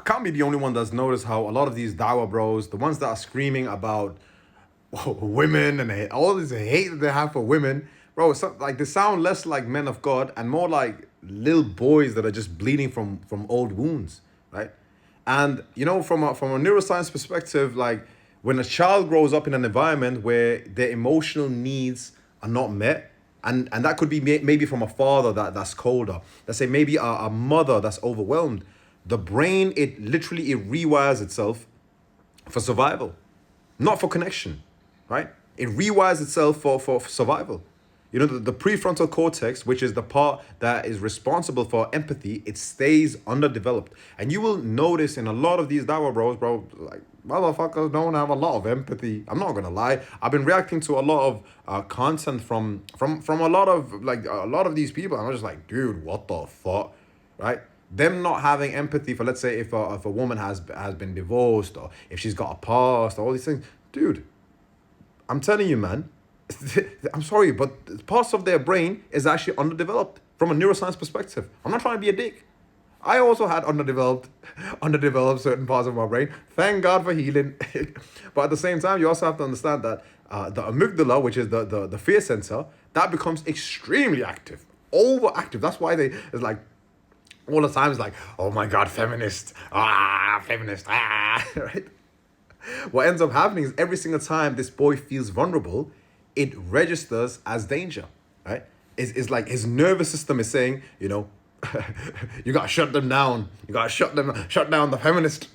can't be the only one that's noticed how a lot of these dawah bros, the ones that are screaming about women and all this hate that they have for women, bro, like they sound less like men of God and more like little boys that are just bleeding from old wounds, right? And from a neuroscience perspective, like when a child grows up in an environment where their emotional needs are not met, and that could be maybe from a father that's colder, let's say maybe a mother that's overwhelmed, the brain, it rewires itself for survival, not for connection, right? It rewires itself for survival. The prefrontal cortex, which is the part that is responsible for empathy, it stays underdeveloped. And you will notice in a lot of these dawah bros, bro, like, motherfuckers don't have a lot of empathy. I'm not gonna lie. I've been reacting to a lot of content from a lot of these people. And I'm just like, dude, what the fuck, right? Them not having empathy for, let's say, if a woman has been divorced or if she's got a past, all these things, dude. I'm telling you, man. I'm sorry, but parts of their brain is actually underdeveloped from a neuroscience perspective. I'm not trying to be a dick. I also had underdeveloped certain parts of my brain. Thank God for healing. But at the same time, you also have to understand that the amygdala, which is the fear sensor, that becomes extremely active, overactive. That's why it's like all the time it's like, oh my God, feminist, right? What ends up happening is every single time this boy feels vulnerable, it registers as danger, right? It's like his nervous system is saying, you gotta shut them down. You gotta shut down the feminist,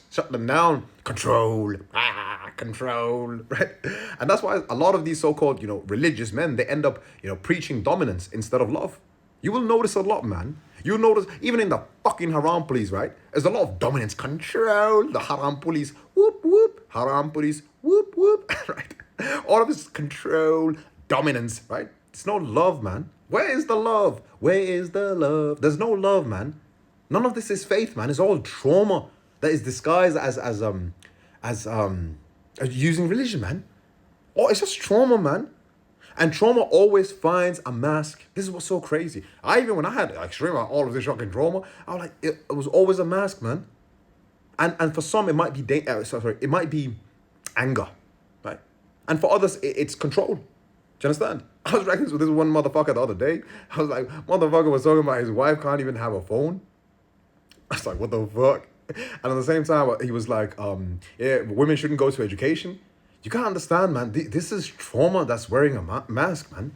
shut them down. Control, control, right? And that's why a lot of these so-called, religious men, they end up, preaching dominance instead of love. You will notice a lot, man. You'll notice, even in the fucking haram police, right? There's a lot of dominance, control, the haram police, whoop, whoop, haram police, whoop, whoop, right? All of this control, dominance, right? It's no love, man. Where is the love? Where is the love? There's no love, man. None of this is faith, man. It's all trauma that is disguised as using religion, man. Oh, it's just trauma, man. And trauma always finds a mask. This is what's so crazy. When I had extreme all of this shocking trauma, I was like, it was always a mask, man. And for some, it might be it might be anger, right? And for others, it's control. Do you understand? I was reacting to this one motherfucker the other day. I was like, motherfucker was talking about his wife can't even have a phone. I was like, what the fuck? And at the same time, he was like, women shouldn't go to education. You can't understand, man. This is trauma that's wearing a mask, man.